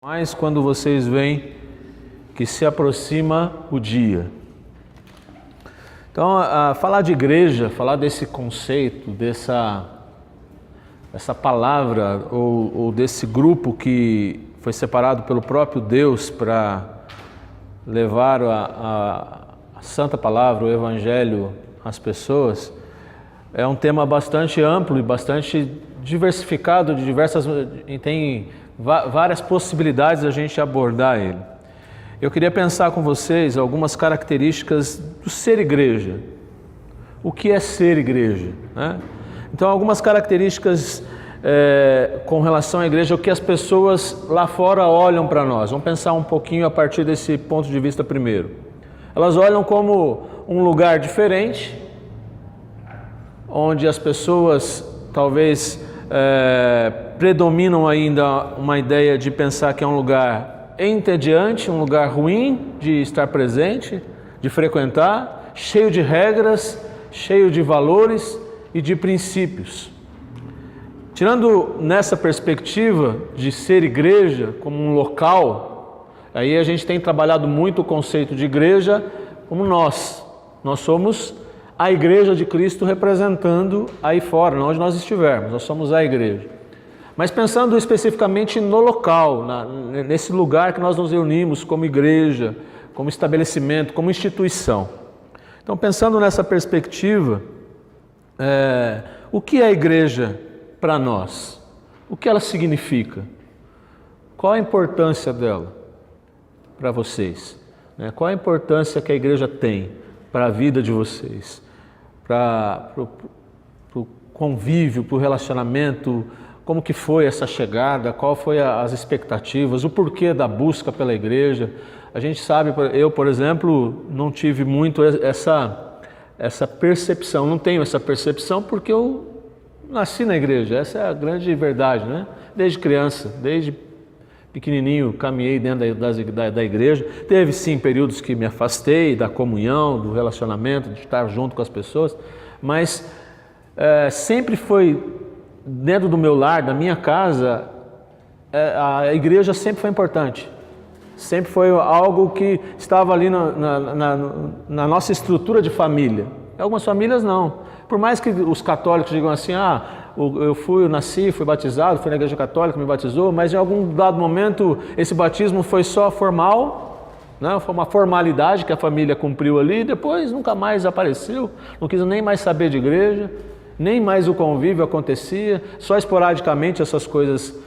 Mais quando vocês veem que se aproxima o dia. Então, falar de igreja, falar desse conceito, dessa palavra ou desse grupo que foi separado pelo próprio Deus para levar a santa palavra, o evangelho às pessoas, é um tema bastante amplo e bastante diversificado, tem várias possibilidades de a gente abordar ele. Eu queria pensar com vocês algumas características do ser igreja. O que é ser igreja, né? Então, algumas características com relação à igreja, o que as pessoas lá fora olham para nós. Vamos pensar um pouquinho a partir desse ponto de vista primeiro. Elas olham como um lugar diferente, onde as pessoas talvez predominam ainda uma ideia de pensar que é um lugar entediante, um lugar ruim de estar presente, de frequentar, cheio de regras, cheio de valores e de princípios. Tirando nessa perspectiva de ser igreja como um local, aí a gente tem trabalhado muito o conceito de igreja como nós somos a igreja de Cristo representando aí fora, onde nós estivermos, nós somos a igreja. Mas pensando especificamente no local, nesse lugar que nós nos reunimos como igreja, como estabelecimento, como instituição. Então, pensando nessa perspectiva, o que é a igreja para nós? O que ela significa? Qual a importância dela para vocês? Qual a importância que a igreja tem para a vida de vocês? Para o convívio, para o relacionamento, como que foi essa chegada, qual foi as expectativas, o porquê da busca pela igreja. A gente sabe, eu, por exemplo, não tive muito essa percepção, não tenho essa percepção porque eu nasci na igreja, essa é a grande verdade, né? Desde criança, desde pequenininho, caminhei dentro da igreja. Teve sim períodos que me afastei da comunhão, do relacionamento, de estar junto com as pessoas, mas sempre foi dentro do meu lar, da minha casa, a igreja sempre foi importante. Sempre foi algo que estava ali na nossa estrutura de família. Algumas famílias não. Por mais que os católicos digam assim, eu nasci, fui batizado, fui na igreja católica, me batizou, mas em algum dado momento esse batismo foi só formal, né? Foi uma formalidade que a família cumpriu ali e depois nunca mais apareceu, não quis nem mais saber de igreja, nem mais o convívio acontecia, só esporadicamente essas coisas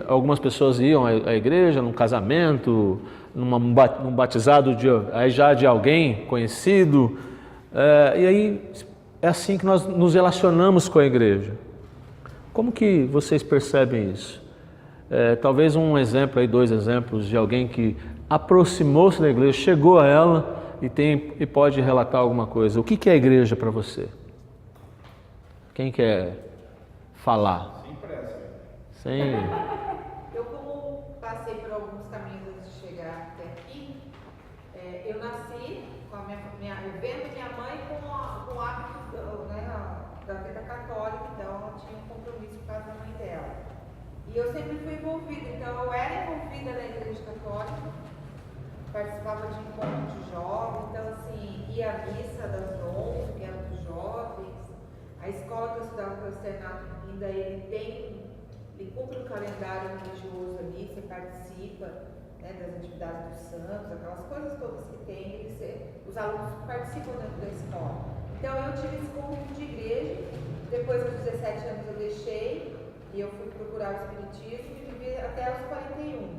algumas pessoas iam à igreja, num casamento, num batizado já de alguém conhecido, e aí é assim que nós nos relacionamos com a igreja. Como que vocês percebem isso? Talvez um exemplo, dois exemplos de alguém que aproximou-se da igreja, chegou a ela e pode relatar alguma coisa. O que é a igreja para você? Quem quer falar? Sem pressa. Eu, como passei por alguns caminhos antes de chegar até aqui, eu nasci com vendo minha mãe com o hábito, né, da vida católica, então ela tinha um compromisso com a mãe dela. E eu sempre fui envolvida, então eu era envolvida na igreja católica, participava de encontros de jovens, então assim, ia à missa das 11, que era dos jovens. A escola que eu estudava, que é o externato ainda, ele cumpre um calendário religioso ali, você participa, né, das atividades dos santos, aquelas coisas todas que tem, os alunos participam dentro da escola. Então eu tive esse convívio de igreja, depois dos 17 anos eu deixei, e eu fui procurar o espiritismo e vivi até os 41.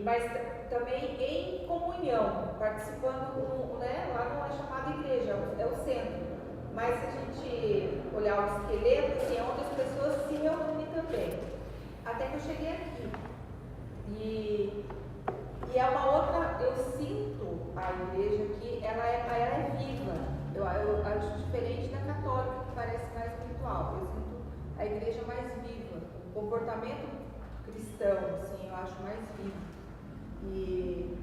Mas também em comunhão, participando, né, lá não é chamada igreja, é o centro. Mas se a gente olhar o esqueleto, assim, é onde as pessoas se reúnem também. Até que eu cheguei aqui. E é uma outra, eu sinto a igreja aqui, ela é viva. Eu acho diferente da católica, que parece mais ritual. Eu sinto a igreja mais viva. O comportamento cristão, assim, eu acho mais vivo. E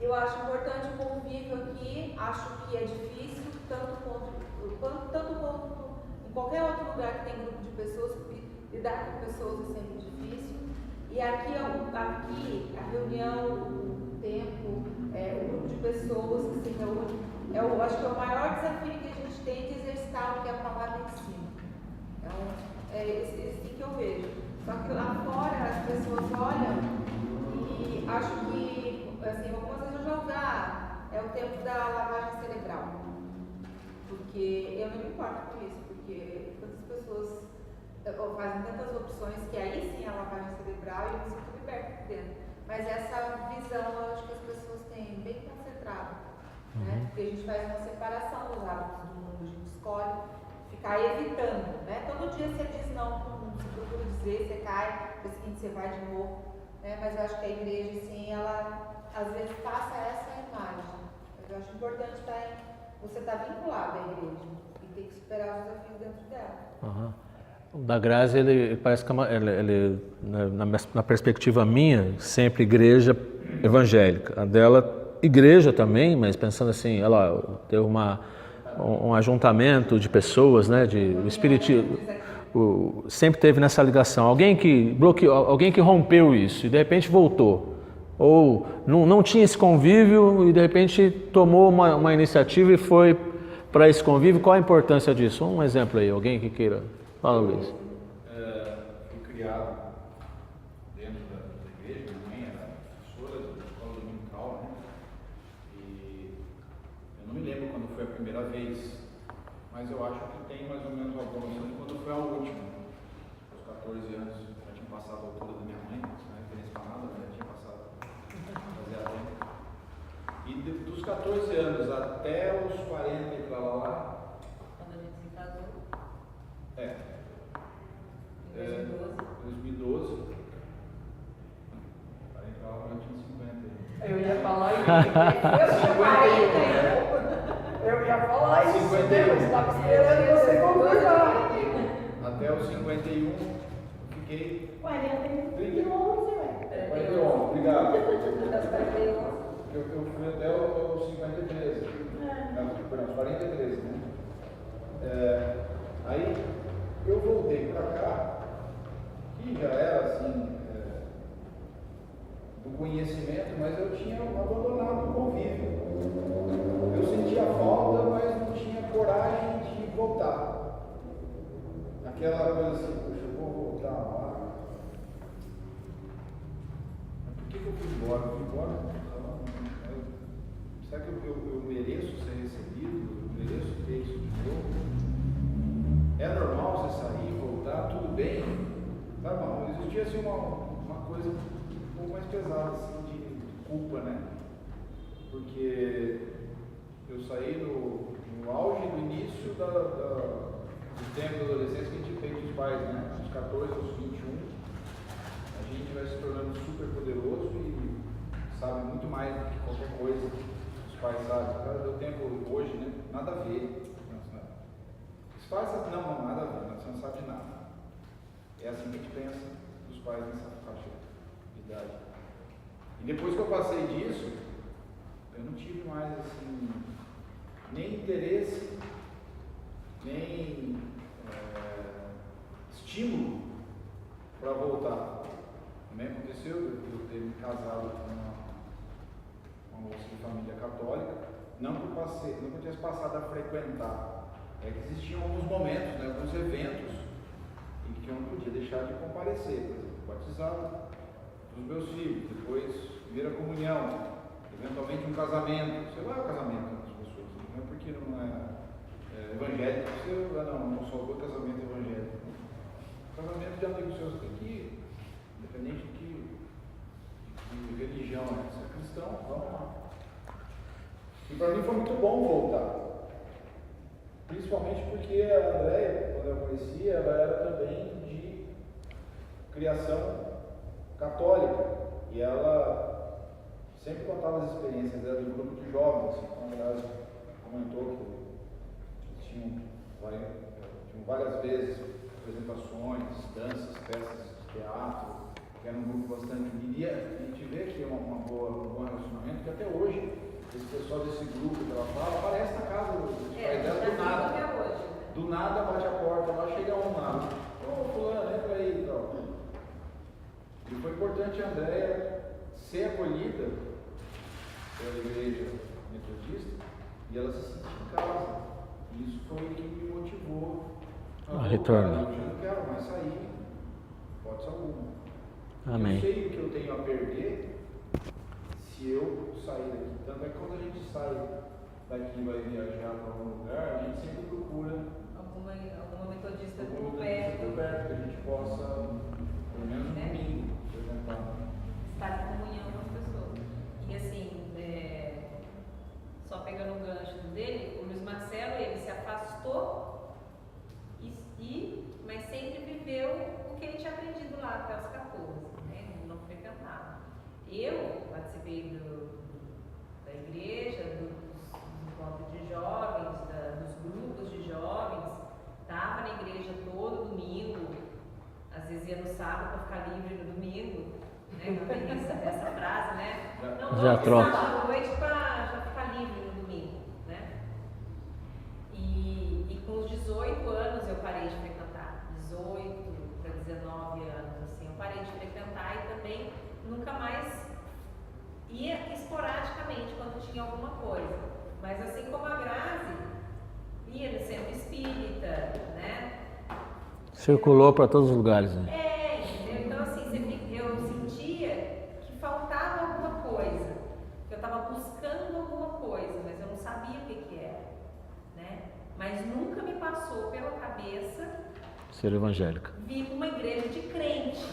eu acho importante o convívio aqui, acho que é difícil, tanto quanto em qualquer outro lugar que tem grupo de pessoas, lidar com pessoas é sempre difícil. E aqui a reunião, o tempo, o grupo de pessoas que se reúne, acho que é o maior desafio que a gente tem de exercitar o que a palavra ensina. Então, é assim que eu vejo. Só que lá fora as pessoas olham e acho que, assim, algumas vezes eu já ouvi, é o tempo da lavagem cerebral. Porque eu não me importo com isso, porque tantas pessoas fazem tantas opções que aí sim é a lavagem cerebral e eu me sinto liberta por dentro. Mas essa visão eu acho que as pessoas têm bem concentrada, né? Porque a gente faz uma separação dos hábitos do mundo, a gente escolhe ficar evitando, né? Todo dia você diz não para o mundo, você procura dizer, você cai, no dia seguinte você vai de novo, né? Mas eu acho que a igreja, assim, ela às vezes passa essa imagem. Mas eu acho importante você estar vinculado à igreja e ter que superar os desafios dentro dela. O da Grazi, ele parece que ele, na perspectiva minha, sempre igreja evangélica. A dela, igreja também, mas pensando assim, ela teve um ajuntamento de pessoas, né, o espiritismo, sempre teve nessa ligação. Alguém que bloqueou, alguém que rompeu isso e de repente voltou. Ou não tinha esse convívio e de repente tomou uma iniciativa e foi para esse convívio. Qual a importância disso? Um exemplo aí, alguém que queira. Fala, Luiz. Fui criado dentro da igreja, minha mãe era professora da escola dominical, né? E eu não me lembro quando foi a primeira vez, mas eu acho que tem mais ou menos alguma noção de quando foi a última. Aos 14 anos, já tinha passado a altura da minha mãe, não é referência para nada, mas já tinha passado fazia tempo. E dos 14 anos até os 40 e pra lá. Quando a gente se casou. 2012. Aí pra lá eu tinha 50. Eu ia falar isso. Eu ia falar isso. 51. Eu estava esperando você concordar. Até os 51, eu fiquei. 41, velho. 41, obrigado. Eu fui até os 53. Não, perdão, os 43, né? Aí eu voltei pra cá, que já era assim, do conhecimento, mas eu tinha abandonado o convívio. Eu sentia falta, mas não tinha coragem de voltar. Aquela coisa assim, poxa, eu vou voltar lá. Por que eu fui embora? Eu fui embora. Será que eu mereço ser recebido? Eu mereço ter isso de novo? É normal você sair, voltar, tudo bem? Tá bom, existia assim uma coisa um pouco mais pesada assim, de culpa, né? Porque eu saí no auge do início do tempo da adolescência que a gente fez os pais, né? Dos 14 aos 21, a gente vai se tornando super poderoso e sabe muito mais do que qualquer coisa que os pais sabem. Cara, deu tempo hoje, né? Nada a ver. Não, nada a ver, você não sabe de nada. É assim que a gente pensa dos pais nessa faixa de idade. E depois que eu passei disso, eu não tive mais assim, nem interesse, nem estímulo para voltar. Também aconteceu eu ter me casado com uma moça de família católica, não que eu tivesse passado a frequentar. É que existiam alguns momentos, né, alguns eventos em que eu não podia deixar de comparecer, por exemplo, batizado dos meus filhos, depois vir a comunhão, eventualmente um casamento. Sei lá, o casamento das pessoas, não é porque não é evangélico, você não só vou casamento evangélico. Casamento de amigos seus tem que ir, independente de religião, né? Se é cristão, vamos lá. E para mim foi muito bom voltar. Principalmente porque a Andréia, quando eu conheci, ela era também de criação católica. E ela sempre contava as experiências dela do grupo de jovens. Quando ela comentou que tinham várias vezes apresentações, danças, peças de teatro, que era um grupo bastante unido. A gente vê que é um bom relacionamento, que até hoje esse pessoal desse grupo que ela fala aparece na casa dos pais dela do nada. Do nada bate a porta, lá chega um lá. Ô fulano, entra aí e tal. E foi importante a Andréia ser acolhida pela igreja metodista e ela se sentir em casa. E isso foi o que me motivou a retornar. Eu não quero mais sair, hipótese alguma. Amém. Eu sei o que eu tenho a perder se eu sair daqui. Tanto é que quando a gente sai daqui e vai viajar para algum lugar, a gente sempre procura Alguma metodista alguma por metodista por perto. perto, que a gente possa, pelo menos no domingo, apresentar. Estar em comunhão com as pessoas. E assim, só pegando o gancho dele, o Luiz Marcelo, ele se afastou, mas sempre viveu o que ele tinha aprendido lá até os 14, né? Ele não frequentava. Eu participei da igreja, dos encontros de jovens, dos grupos de jovens, estava na igreja todo domingo, às vezes ia no sábado para ficar livre no domingo, né? Não tem essa frase, né? Não, Já vou troca. sábado à noite para já ficar livre no domingo, né? E com os 18 anos eu parei de frequentar, 18 para 19 anos, assim, eu parei de frequentar e também nunca mais ia esporadicamente quando tinha alguma coisa. Mas assim como a Grazi, ia no centro espírita, né? Circulou para todos os lugares, né? Entendeu? Então assim, eu sentia que faltava alguma coisa, que eu estava buscando alguma coisa, mas eu não sabia o que era, né? Mas nunca me passou pela cabeça Ser evangélica. vir para uma igreja de crente,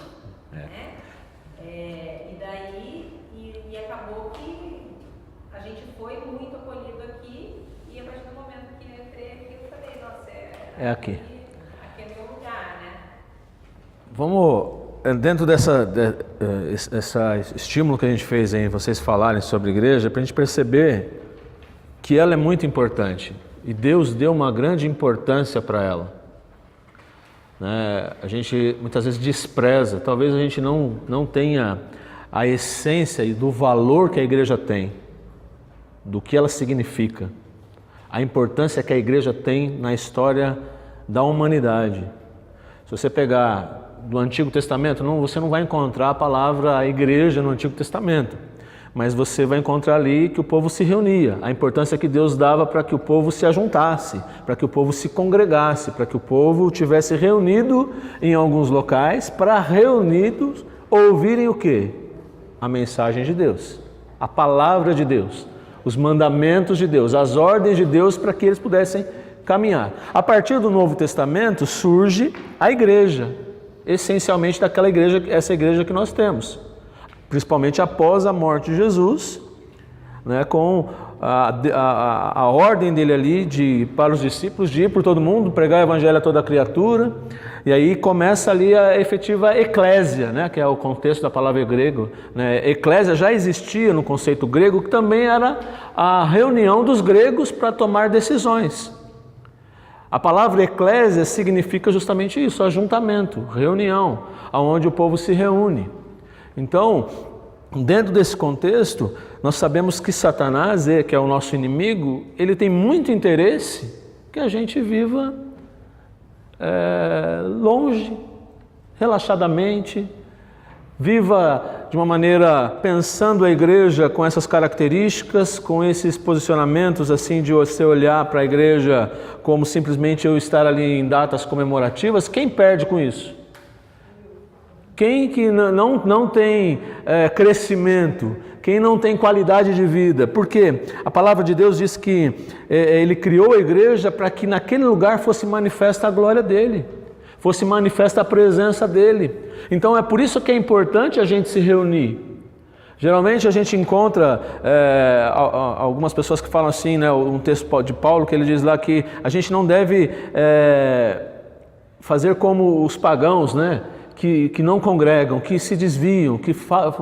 né? E daí, e acabou que a gente foi muito acolhido aqui, e a partir do momento que eu entrei aqui, eu falei, nossa, É aqui. Aqui é meu lugar, né? Vamos, dentro esse estímulo que a gente fez em vocês falarem sobre a igreja, para a gente perceber que ela é muito importante. E Deus deu uma grande importância para ela. Né? A gente muitas vezes despreza, talvez a gente não tenha a essência e do valor que a igreja tem, do que ela significa, a importância que a igreja tem na história da humanidade. Se você pegar do Antigo Testamento, você não vai encontrar a palavra igreja no Antigo Testamento, mas você vai encontrar ali que o povo se reunia, a importância que Deus dava para que o povo se ajuntasse, para que o povo se congregasse, para que o povo tivesse reunido em alguns locais, para reunidos ouvirem o quê? A mensagem de Deus, a palavra de Deus, os mandamentos de Deus, as ordens de Deus, para que eles pudessem caminhar. A partir do Novo Testamento surge a igreja, essencialmente daquela igreja, essa igreja que nós temos, principalmente após a morte de Jesus, né, com a ordem dele ali para os discípulos de ir por todo mundo, pregar o evangelho a toda criatura, e aí começa ali a efetiva eclésia, né, que é o contexto da palavra grego, né? Eclésia já existia no conceito grego, que também era a reunião dos gregos para tomar decisões. A palavra eclésia significa justamente isso, ajuntamento, reunião, onde o povo se reúne. Então, dentro desse contexto, nós sabemos que Satanás, que é o nosso inimigo, ele tem muito interesse que a gente viva longe, relaxadamente, viva de uma maneira pensando a igreja com essas características, com esses posicionamentos assim de você olhar para a igreja como simplesmente eu estar ali em datas comemorativas. Quem perde com isso? Quem que não tem crescimento, quem não tem qualidade de vida? Porque a palavra de Deus diz que Ele criou a igreja para que naquele lugar fosse manifesta a glória dEle, fosse manifesta a presença dEle. Então é por isso que é importante a gente se reunir. Geralmente a gente encontra algumas pessoas que falam assim, né, um texto de Paulo que ele diz lá que a gente não deve fazer como os pagãos, né? Que não congregam, que se desviam, que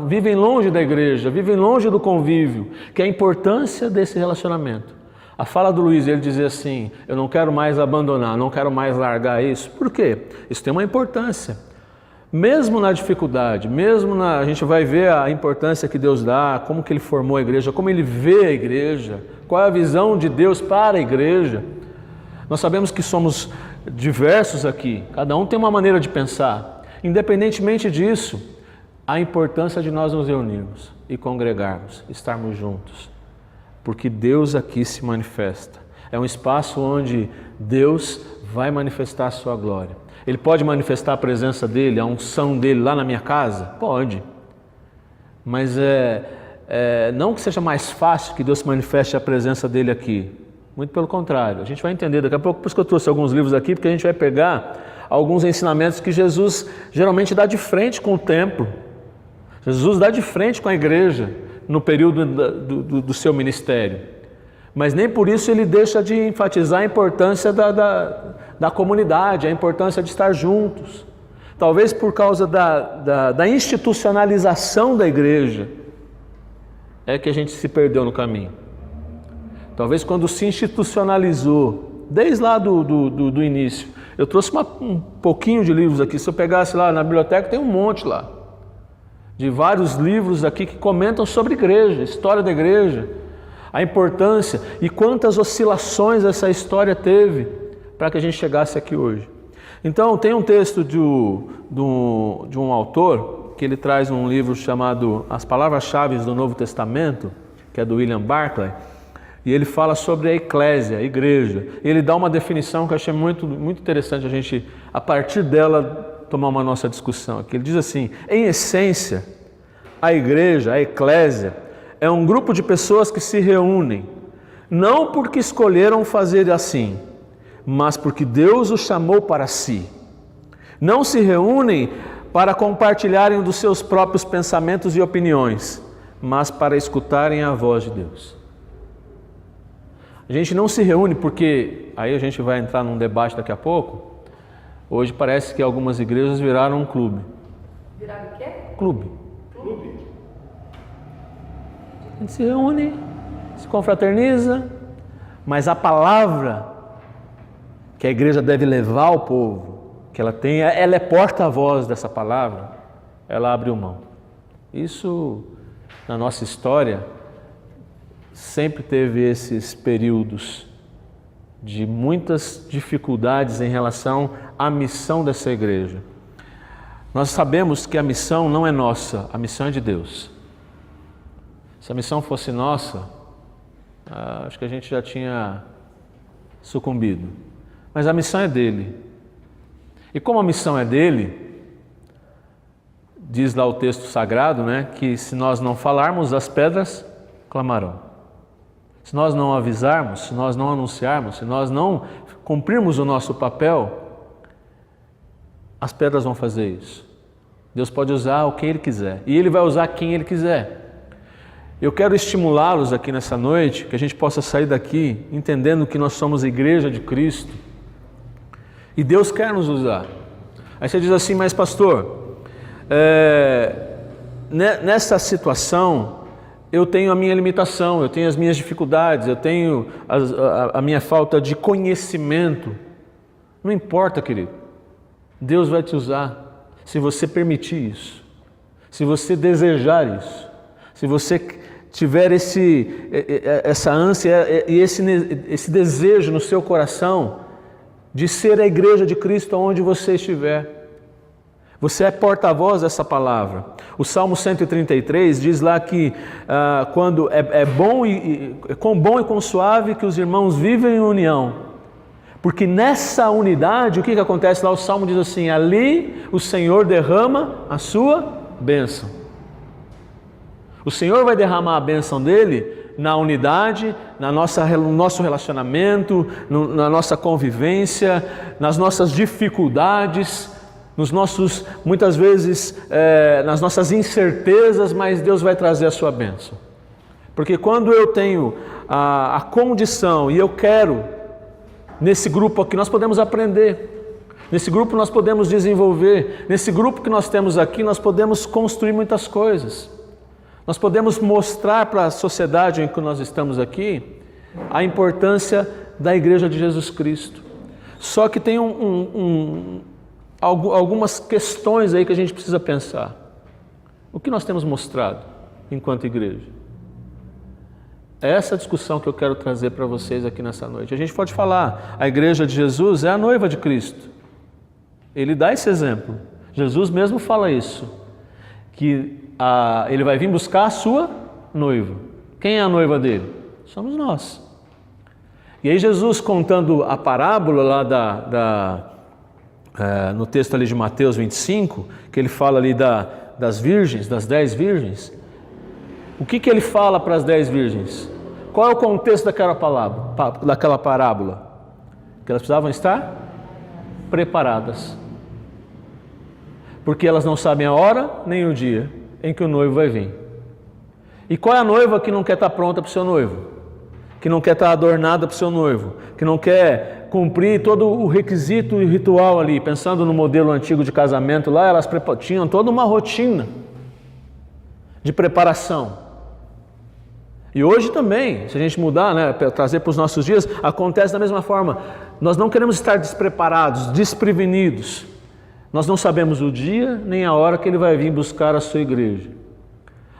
vivem longe da igreja, vivem longe do convívio, que é a importância desse relacionamento. A fala do Luiz, ele dizia assim, eu não quero mais abandonar, não quero mais largar isso. Por quê? Isso tem uma importância. Mesmo na dificuldade, a gente vai ver a importância que Deus dá, como que Ele formou a igreja, como Ele vê a igreja, qual é a visão de Deus para a igreja. Nós sabemos que somos diversos aqui, cada um tem uma maneira de pensar. Independentemente disso, a importância de nós nos reunirmos e congregarmos, estarmos juntos, porque Deus aqui se manifesta. É um espaço onde Deus vai manifestar a sua glória. Ele pode manifestar a presença dele, a unção dele lá na minha casa? Pode. Mas não que seja mais fácil que Deus manifeste a presença dele aqui. Muito pelo contrário. A gente vai entender daqui a pouco, por isso que eu trouxe alguns livros aqui, porque a gente vai pegar alguns ensinamentos que Jesus geralmente dá de frente com o templo. Jesus dá de frente com a igreja no período do seu ministério. Mas nem por isso ele deixa de enfatizar a importância da comunidade, a importância de estar juntos. Talvez por causa da institucionalização da igreja, é que a gente se perdeu no caminho. Talvez quando se institucionalizou, desde lá do início. Eu trouxe um pouquinho de livros aqui, se eu pegasse lá na biblioteca, tem um monte lá. De vários livros aqui que comentam sobre igreja, história da igreja, a importância e quantas oscilações essa história teve para que a gente chegasse aqui hoje. Então, tem um texto de um autor, que ele traz um livro chamado As Palavras-Chave do Novo Testamento, que é do William Barclay, e ele fala sobre a eclésia, a igreja. Ele dá uma definição que eu achei muito, muito interessante a gente, a partir dela, tomar uma nossa discussão aqui. Ele diz assim: em essência, a igreja, a eclésia, é um grupo de pessoas que se reúnem, não porque escolheram fazer assim, mas porque Deus os chamou para si. Não se reúnem para compartilharem dos seus próprios pensamentos e opiniões, mas para escutarem a voz de Deus. A gente não se reúne porque, aí a gente vai entrar num debate daqui a pouco, hoje parece que algumas igrejas viraram um clube. Viraram o quê? Clube. A gente se reúne, se confraterniza, mas a palavra que a igreja deve levar ao povo, que ela tem, ela é porta-voz dessa palavra, ela abriu mão. Isso, na nossa história, sempre teve esses períodos de muitas dificuldades em relação à missão dessa igreja. Nós sabemos que a missão não é nossa, a missão é de Deus. Se a missão fosse nossa, acho que a gente já tinha sucumbido. Mas a missão é dele. E como a missão é dele, diz lá o texto sagrado, né, que se nós não falarmos, as pedras clamarão. Se nós não avisarmos, se nós não anunciarmos, se nós não cumprirmos o nosso papel, as pedras vão fazer isso. Deus pode usar o que Ele quiser, e Ele vai usar quem Ele quiser. Eu quero estimulá-los aqui nessa noite, que a gente possa sair daqui entendendo que nós somos a igreja de Cristo, e Deus quer nos usar. Aí você diz assim: mas pastor, nessa situação, eu tenho a minha limitação, eu tenho as minhas dificuldades, eu tenho a minha falta de conhecimento. Não importa, querido. Deus vai te usar se você permitir isso, se você desejar isso, se você tiver essa ânsia e esse desejo no seu coração de ser a igreja de Cristo onde você estiver. Você é porta-voz dessa palavra. O Salmo 133 diz lá que quando quão bom e quão suave que os irmãos vivem em união. Porque nessa unidade, o que acontece lá? O Salmo diz assim: ali o Senhor derrama a sua bênção. O Senhor vai derramar a bênção dele na unidade, no nosso relacionamento, na nossa convivência, nas nossas dificuldades, muitas vezes, nas nossas incertezas, mas Deus vai trazer a sua bênção. Porque quando eu tenho a condição e eu quero, nesse grupo aqui nós podemos aprender, nesse grupo nós podemos desenvolver, nesse grupo que nós temos aqui nós podemos construir muitas coisas. Nós podemos mostrar para a sociedade em que nós estamos aqui a importância da Igreja de Jesus Cristo. Só que tem algumas questões aí que a gente precisa pensar. O que nós temos mostrado enquanto igreja? É essa discussão que eu quero trazer para vocês aqui nessa noite. A gente pode falar, a igreja de Jesus é a noiva de Cristo. Ele dá esse exemplo. Jesus mesmo fala isso. que ele vai vir buscar a sua noiva. Quem é a noiva dele? Somos nós. E aí Jesus, contando a parábola lá no texto ali de Mateus 25, que ele fala ali das virgens, das 10 virgens, o que ele fala para as 10 virgens? Qual é o contexto daquela parábola? Que elas precisavam estar preparadas. Porque elas não sabem a hora nem o dia em que o noivo vai vir. E qual é a noiva que não quer estar pronta para o seu noivo? Que não quer estar adornada para o seu noivo? Que não quer cumprir todo o requisito e ritual ali? Pensando no modelo antigo de casamento lá, elas tinham toda uma rotina de preparação. E hoje também, se a gente mudar, né, trazer para os nossos dias, acontece da mesma forma. Nós não queremos estar despreparados, desprevenidos. Nós não sabemos o dia nem a hora que ele vai vir buscar a sua igreja.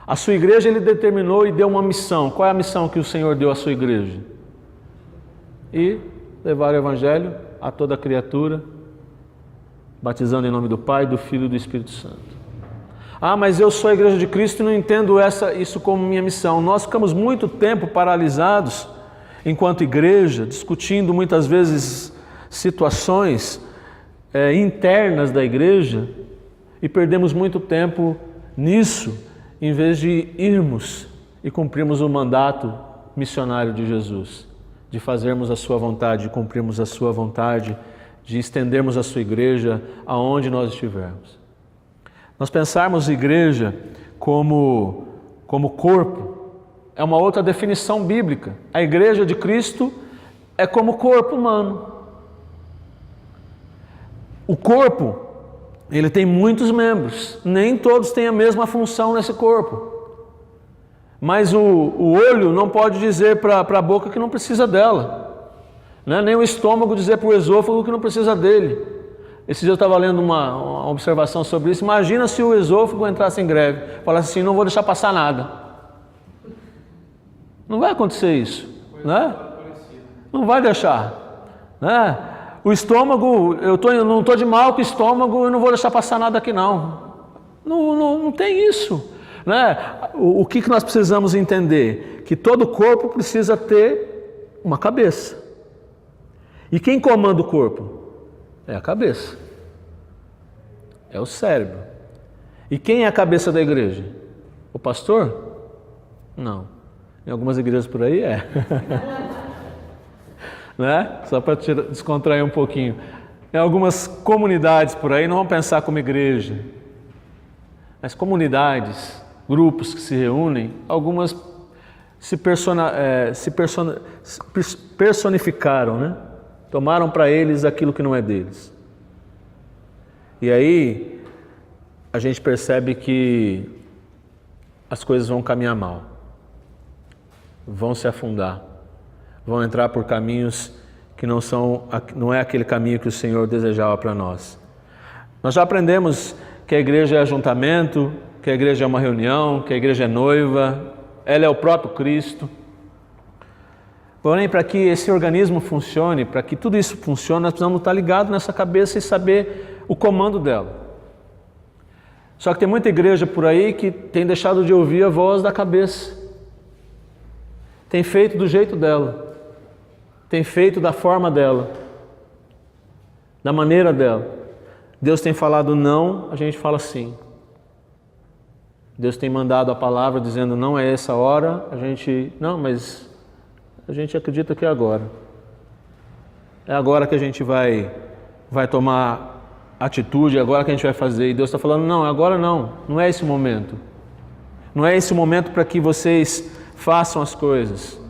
A sua igreja ele determinou e deu uma missão. Qual é a missão que o Senhor deu à sua igreja? E levar o evangelho a toda criatura, batizando em nome do Pai, do Filho e do Espírito Santo. Ah, mas eu sou a igreja de Cristo e não entendo isso como minha missão. Nós ficamos muito tempo paralisados enquanto igreja, discutindo muitas vezes situações internas da igreja e perdemos muito tempo nisso, em vez de irmos e cumprirmos o mandato missionário de Jesus, de fazermos a sua vontade, de cumprirmos a sua vontade, de estendermos a sua igreja aonde nós estivermos. Nós pensarmos igreja como corpo é uma outra definição bíblica. A igreja de Cristo é como corpo humano. O corpo, ele tem muitos membros, nem todos têm a mesma função nesse corpo. Mas o olho não pode dizer para a boca que não precisa dela, né? Nem o estômago dizer para o esôfago que não precisa dele. Esse dia eu estava lendo uma observação sobre isso. Imagina se o esôfago entrasse em greve, falasse assim, não vou deixar passar nada. Não vai acontecer isso, né? Não vai deixar, né? O estômago, eu não estou de mal com o estômago, eu não vou deixar passar nada aqui não. Não tem isso, né? O que nós precisamos entender? Que todo corpo precisa ter uma cabeça. E quem comanda o corpo? É a cabeça. É o cérebro. E quem é a cabeça da igreja? O pastor? Não. Em algumas igrejas por aí é. Né? Só para descontrair um pouquinho. Em algumas comunidades por aí, não vão pensar como igreja. Mas comunidades, grupos que se reúnem, algumas se personificaram, né? Tomaram para eles aquilo que não é deles. E aí a gente percebe que as coisas vão caminhar mal, vão se afundar, vão entrar por caminhos que não é aquele caminho que o Senhor desejava para nós. Nós já aprendemos que a igreja é ajuntamento, que a igreja é uma reunião, que a igreja é noiva, ela é o próprio Cristo. Porém, para que esse organismo funcione, para que tudo isso funcione, nós precisamos estar ligados nessa cabeça e saber o comando dela. Só que tem muita igreja por aí que tem deixado de ouvir a voz da cabeça. Tem feito do jeito dela. Tem feito da forma dela. Da maneira dela. Deus tem falado não, a gente fala sim. Deus tem mandado a palavra dizendo não é essa hora, mas a gente acredita que é agora. É agora que a gente vai tomar atitude, é agora que a gente vai fazer. E Deus está falando, não, agora não é esse o momento. Não é esse o momento para que vocês façam as coisas.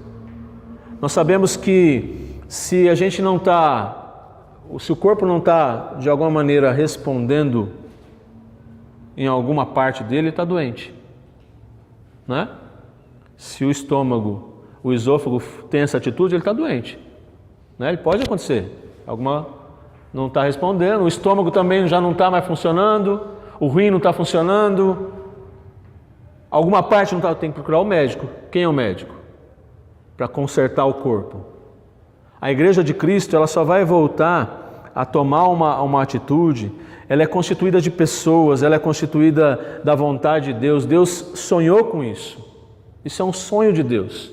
Nós sabemos que se a gente não está, se o corpo não está de alguma maneira respondendo em alguma parte dele, está doente, né? Se o estômago, o esôfago tem essa atitude, ele está doente, né? Ele pode acontecer, não está respondendo, o estômago também já não está mais funcionando, o rim não está funcionando, alguma parte não está, tem que procurar o médico. Quem é o médico? Para consertar o corpo. A igreja de Cristo, ela só vai voltar a tomar uma atitude, ela é constituída de pessoas, ela é constituída da vontade de Deus. Deus sonhou com isso. Isso é um sonho de Deus,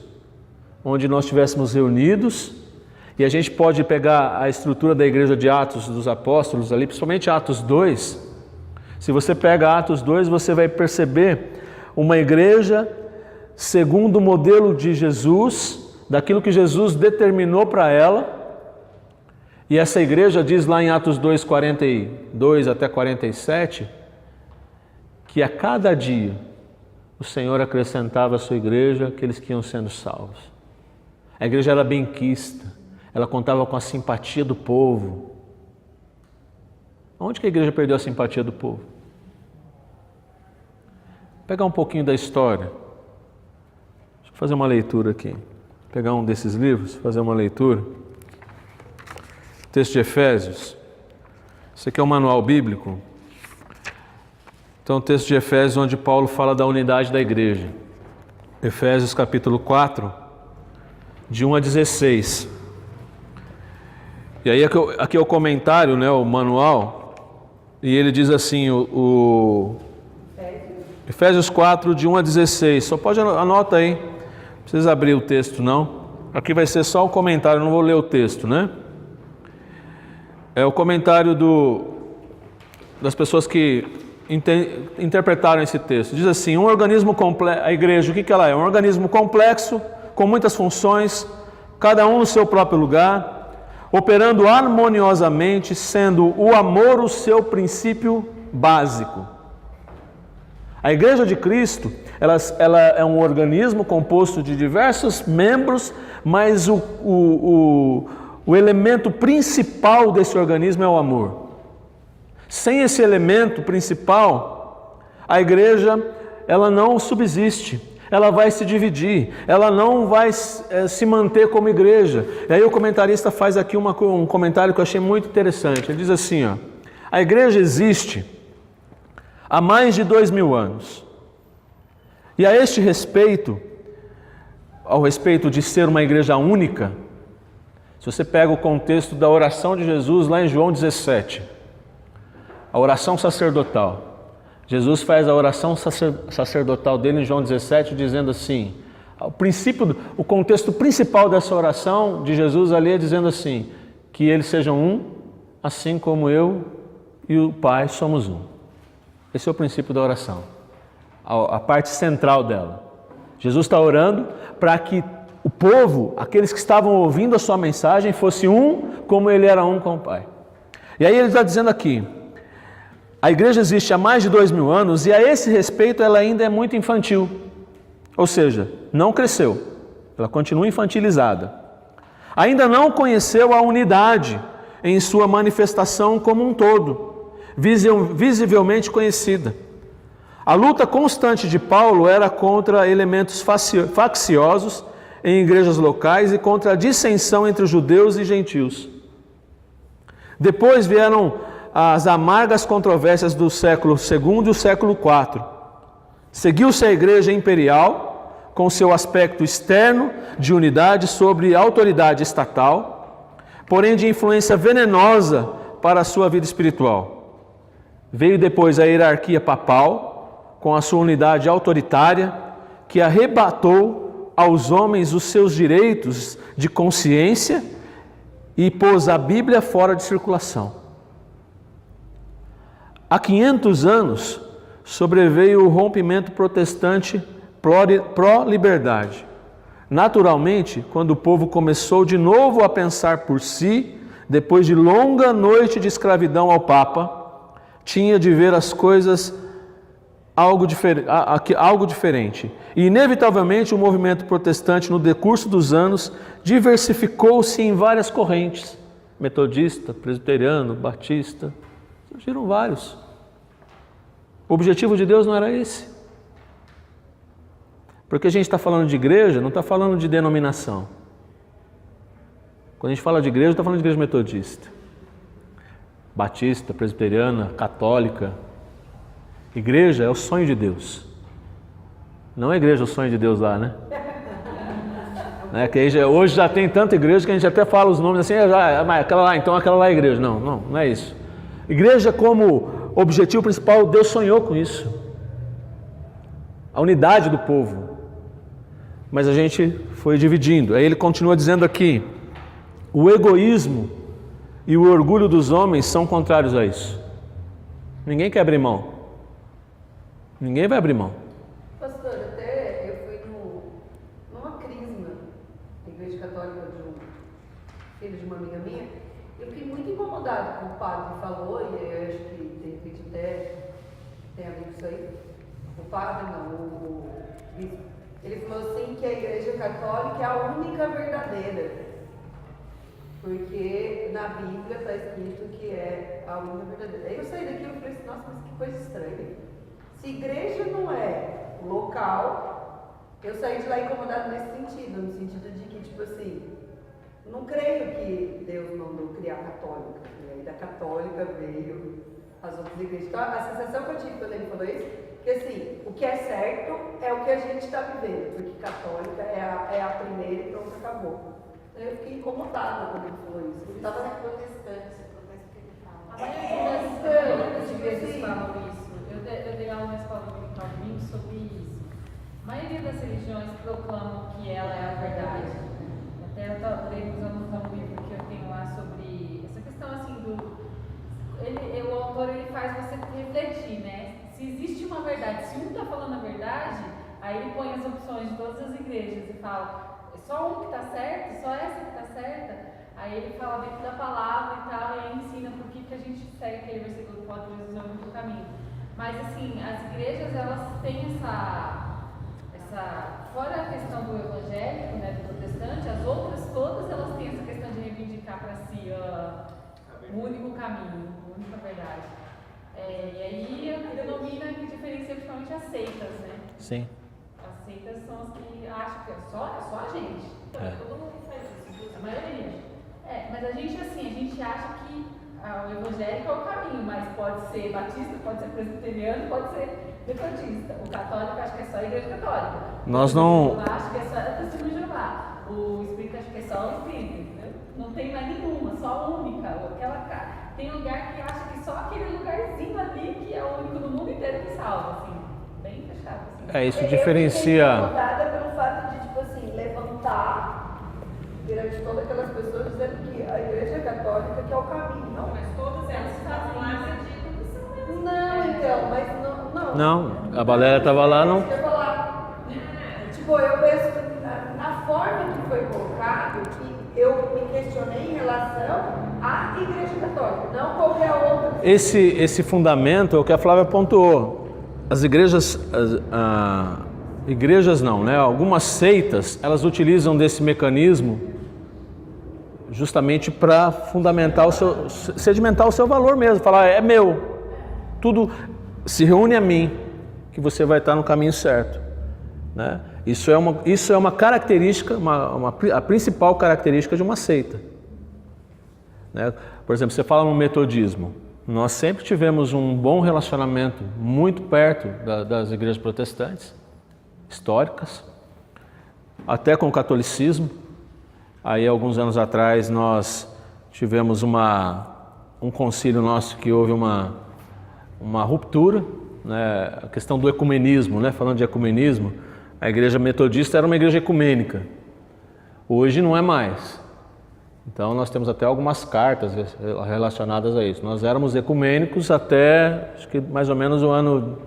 onde nós estivéssemos reunidos, e a gente pode pegar a estrutura da igreja de Atos dos Apóstolos ali, principalmente Atos 2. Se você pega Atos 2, você vai perceber uma igreja segundo o modelo de Jesus, daquilo que Jesus determinou para ela. E essa igreja diz lá em Atos 2, 42 até 47, que a cada dia o Senhor acrescentava à sua igreja aqueles que iam sendo salvos. A igreja era benquista, ela contava com a simpatia do povo. Onde que a igreja perdeu a simpatia do povo? Vou pegar um pouquinho da história. Deixa eu fazer uma leitura aqui. Pegar um desses livros, fazer uma leitura. Texto de Efésios. Esse aqui é o manual bíblico. Então, o texto de Efésios, onde Paulo fala da unidade da igreja. Efésios capítulo 4, de 1 a 16. E aí aqui é o comentário, né, o manual, e ele diz assim, Efésios 4, de 1 a 16. Só pode anota aí, não precisa abrir o texto não. Aqui vai ser só o comentário, não vou ler o texto, né? É o comentário das pessoas que interpretaram esse texto. Diz assim: um organismo complexo, a igreja, o que ela é? Um organismo complexo, com muitas funções, cada um no seu próprio lugar, operando harmoniosamente, sendo o amor o seu princípio básico. A Igreja de Cristo, ela é um organismo composto de diversos membros, mas o elemento principal desse organismo é o amor. Sem esse elemento principal, a igreja ela não subsiste, ela vai se dividir, ela não vai se manter como igreja. E aí o comentarista faz aqui um comentário que eu achei muito interessante. Ele diz assim, ó: a igreja existe há mais de 2000 anos. E a este respeito, ao respeito de ser uma igreja única, se você pega o contexto da oração de Jesus lá em João 17, a oração sacerdotal. Jesus faz a oração sacerdotal dele em João 17, dizendo assim, o contexto principal dessa oração de Jesus ali é dizendo assim, que eles sejam um, assim como eu e o Pai somos um. Esse é o princípio da oração, a parte central dela. Jesus está orando para que o povo, aqueles que estavam ouvindo a sua mensagem, fosse um como ele era um com o Pai. E aí ele está dizendo aqui, a igreja existe há mais de 2000 anos e a esse respeito ela ainda é muito infantil. Ou seja, não cresceu, ela continua infantilizada. Ainda não conheceu a unidade em sua manifestação como um todo, visivelmente conhecida. A luta constante de Paulo era contra elementos facciosos em igrejas locais e contra a dissensão entre os judeus e gentios. Depois vieram as amargas controvérsias do século II e o século IV. Seguiu-se a igreja imperial, com seu aspecto externo de unidade sobre autoridade estatal, porém de influência venenosa para a sua vida espiritual. Veio depois a hierarquia papal, com a sua unidade autoritária, que arrebatou aos homens os seus direitos de consciência e pôs a Bíblia fora de circulação. Há 500 anos sobreveio o rompimento protestante pró-liberdade. Naturalmente, quando o povo começou de novo a pensar por si, depois de longa noite de escravidão ao Papa, tinha de ver as coisas algo diferente. E, inevitavelmente, o movimento protestante, no decurso dos anos, diversificou-se em várias correntes. Metodista, presbiteriano, batista, surgiram vários. O objetivo de Deus não era esse. Porque a gente está falando de igreja, não está falando de denominação. Quando a gente fala de igreja, está falando de igreja metodista, batista, presbiteriana, católica. Igreja é o sonho de Deus. Não é igreja o sonho de Deus lá, né? Né? Que hoje já tem tanta igreja que a gente até fala os nomes assim, mas aquela lá, então aquela lá é a igreja. Não é isso. Igreja como objetivo principal, Deus sonhou com isso. A unidade do povo. Mas a gente foi dividindo. Aí ele continua dizendo aqui, o egoísmo e o orgulho dos homens são contrários a isso. Ninguém quer abrir mão. Ninguém vai abrir mão. Pastor, até eu fui numa crisma na igreja católica de um filho de uma amiga minha, e eu fiquei muito incomodado com o padre que falou, e eu acho que de repente até tem a ver com isso aí. O padre não, o bispo. Ele falou assim que a igreja católica é a única verdadeira. Porque na Bíblia está escrito que é a única verdadeira. Aí eu saí daqui e falei assim, nossa, mas que coisa estranha. Se igreja não é local, eu saí de lá incomodado nesse sentido, no sentido de que, tipo assim, não creio que Deus mandou criar a católica, e aí da católica veio as outras igrejas. Então a sensação que eu tive quando ele falou isso, que assim, o que é certo é o que a gente está vivendo, porque católica é a primeira e pronto, acabou. Então eu fiquei incomodada quando ele falou isso. Ele estava protestante que ele fala. A maioria das igrejas falam isso. Eu dei aula na escola dominical domingo sobre isso. A maioria das religiões proclamam que ela é a verdade. Até eu estou usando um livro que eu tenho lá sobre essa questão assim o autor ele faz você refletir, né? Se existe uma verdade, se um está falando a verdade, aí ele põe as opções de todas as igrejas e fala, é só um que está certo, só essa que está certa. Aí ele fala dentro da palavra e tal, e aí ensina por que a gente segue aquele versículo 4 vezes o único caminho. Mas assim, as igrejas elas têm fora a questão do evangélico, né, do protestante, as outras todas elas têm essa questão de reivindicar para si o único caminho, a única verdade. E aí denomina que diferencia principalmente as seitas, né? Sim. As seitas são as que acham que é só a gente. Então, todo mundo faz isso, a maioria. Mas a gente acha que o evangélico é o caminho, mas pode ser batista, pode ser presbiteriano, pode ser metodista. O católico acha que é só a igreja católica. Nós não... O acho que é só a testemunha de Jeová. O espírita acha que é só o espírita, entendeu? Não tem mais nenhuma, só a única. Tem lugar que acha que só aquele lugarzinho ali que é o único no mundo inteiro que salva, assim. Bem fechado, assim. Isso diferencia... Eu fiquei incomodada pelo fato de, tipo assim, levantar perante todas aquelas pessoas dizendo que a igreja católica que é o caminho. Não, Mas todas elas estavam lá acreditam que são mesmo. não, então, mas não. Não, a Valéria estava lá, não... Eu ia falar. Tipo, eu penso que na forma que foi colocado, que eu me questionei em relação à igreja católica, não qualquer outra. Esse fundamento é o que a Flávia pontuou. As igrejas, igrejas não, né? Algumas seitas, elas utilizam desse mecanismo justamente para fundamentar sedimentar o seu valor mesmo, falar, é meu, tudo se reúne a mim, que você vai estar no caminho certo, né? Isso é uma característica, a principal característica de uma seita, né? Por exemplo, você fala no metodismo, nós sempre tivemos um bom relacionamento muito perto das igrejas protestantes, históricas, até com o catolicismo. Aí, alguns anos atrás, nós tivemos um concílio nosso que houve uma ruptura, né? A questão do ecumenismo, né? Falando de ecumenismo, a igreja metodista era uma igreja ecumênica, hoje não é mais. Então nós temos até algumas cartas relacionadas a isso. Nós éramos ecumênicos até, acho que mais ou menos o ano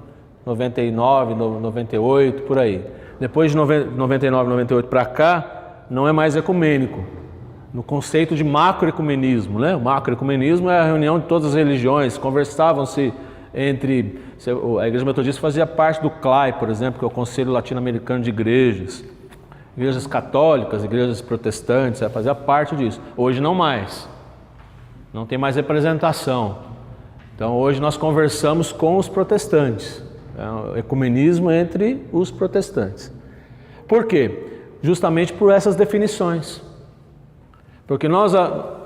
99, 98, por aí. Depois de 99, 98 para cá, não é mais ecumênico, no conceito de macroecumenismo, né? O macroecumenismo é a reunião de todas as religiões, conversavam-se entre... A igreja metodista fazia parte do CLAI, por exemplo, que é o Conselho Latino-Americano de Igrejas, igrejas católicas, igrejas protestantes, fazia parte disso. Hoje não mais, não tem mais representação. Então hoje nós conversamos com os protestantes, o ecumenismo entre os protestantes. Por quê? Justamente por essas definições. Porque nós,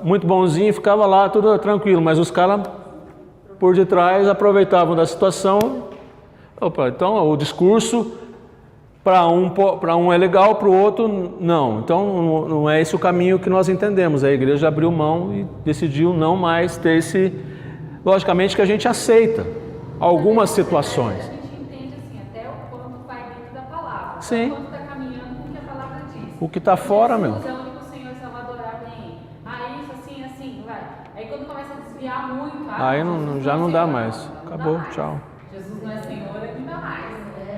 muito bonzinho, ficava lá tudo tranquilo, mas os caras por detrás aproveitavam da situação. Opa, então o discurso Para um é legal, para o outro não. Então não é esse o caminho que nós entendemos. A igreja abriu mão e decidiu não mais ter esse... Logicamente que a gente aceita algumas situações. A gente entende assim, até o quanto vai dentro da palavra. Sim. O quanto está caminhando com o que a palavra diz. O que está fora, meu. Jesus é o único Senhor e Salvador, amém. Isso, assim, vai. Aí quando começa a desviar muito, Aí já não dá mais. Acabou, tchau. Jesus não é Senhor, ele não dá mais.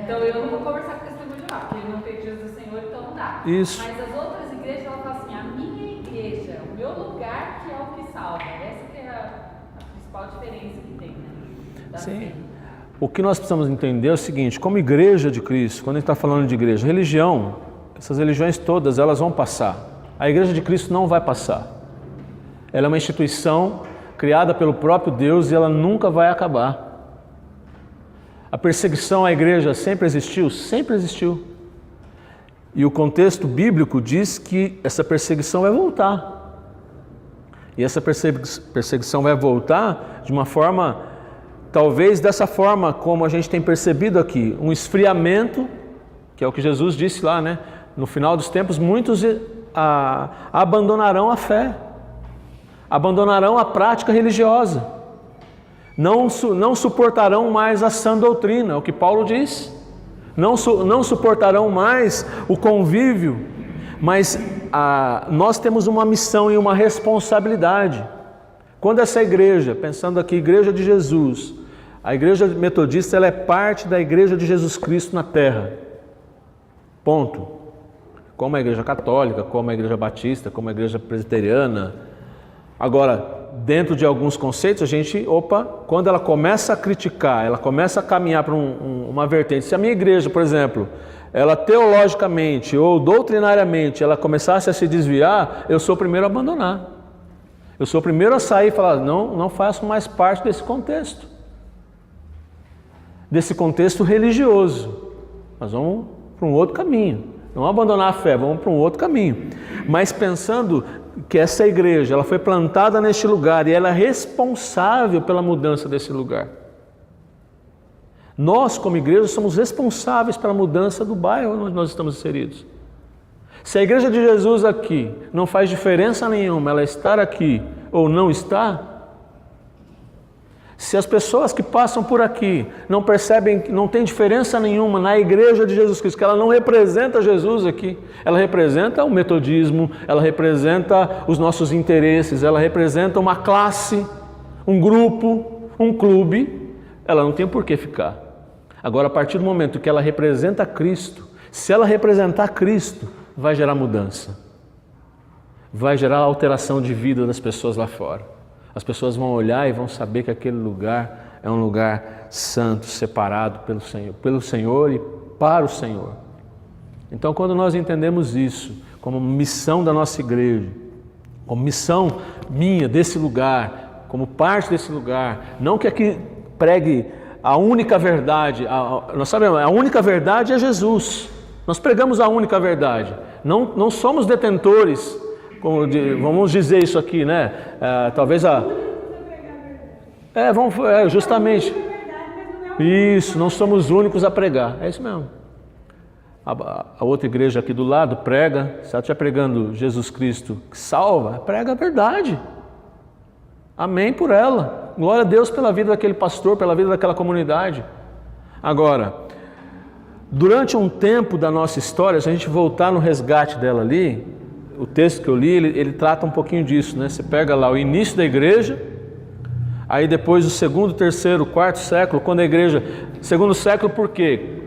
Então eu não vou conversar com o testemunho de lá, porque ele não fez Jesus Senhor, então não dá. Isso. Mas as outras igrejas, ela fala assim, a minha igreja, o meu lugar que é o que salva. Essa que é a principal diferença que tem, né? Sim. O que nós precisamos entender é o seguinte, como igreja de Cristo, quando a gente está falando de igreja, religião, essas religiões todas, elas vão passar. A igreja de Cristo não vai passar. Ela é uma instituição criada pelo próprio Deus e ela nunca vai acabar. A perseguição à igreja sempre existiu? Sempre existiu. E o contexto bíblico diz que essa perseguição vai voltar. E essa perseguição vai voltar de uma forma, talvez dessa forma como a gente tem percebido aqui, um esfriamento, que é o que Jesus disse lá, né? No final dos tempos, muitos abandonarão a fé, abandonarão a prática religiosa. Não suportarão mais a sã doutrina, é o que Paulo diz. Não suportarão mais o convívio, mas nós temos uma missão e uma responsabilidade. Quando essa igreja, pensando aqui, igreja de Jesus, a igreja metodista, ela é parte da igreja de Jesus Cristo na terra. Ponto. Como a igreja católica, como a igreja batista, como a igreja presbiteriana. Agora, dentro de alguns conceitos, a gente, quando ela começa a criticar, ela começa a caminhar para uma vertente. Se a minha igreja, por exemplo, ela teologicamente ou doutrinariamente, ela começasse a se desviar, eu sou o primeiro a abandonar. Eu sou o primeiro a sair e falar, não faço mais parte desse contexto religioso. Nós vamos para um outro caminho. Não abandonar a fé, vamos para um outro caminho. Mas pensando que essa igreja, ela foi plantada neste lugar e ela é responsável pela mudança desse lugar. Nós, como igreja, somos responsáveis pela mudança do bairro onde nós estamos inseridos. Se a igreja de Jesus aqui não faz diferença nenhuma, ela estar aqui ou não estar, se as pessoas que passam por aqui não percebem que não tem diferença nenhuma na igreja de Jesus Cristo, que ela não representa Jesus aqui, ela representa o metodismo, ela representa os nossos interesses, ela representa uma classe, um grupo, um clube, ela não tem por que ficar. Agora, a partir do momento que ela representa Cristo, se ela representar Cristo, vai gerar mudança, vai gerar alteração de vida das pessoas lá fora. As pessoas vão olhar e vão saber que aquele lugar é um lugar santo, separado pelo Senhor e para o Senhor. Então, quando nós entendemos isso como missão da nossa igreja, como missão minha desse lugar, como parte desse lugar, não que aqui pregue a única verdade, nós sabemos, a única verdade é Jesus. Nós pregamos a única verdade. Não somos detentores, vamos dizer isso aqui, né? Talvez justamente. Isso, não somos os únicos a pregar. É isso mesmo. A outra igreja aqui do lado prega, se ela estiver pregando Jesus Cristo que salva, prega a verdade. Amém por ela. Glória a Deus pela vida daquele pastor, pela vida daquela comunidade. Agora, durante um tempo da nossa história, se a gente voltar no resgate dela ali, o texto que eu li, ele trata um pouquinho disso, né? Você pega lá o início da igreja, aí depois o segundo, terceiro, quarto século, quando a igreja... Segundo século por quê?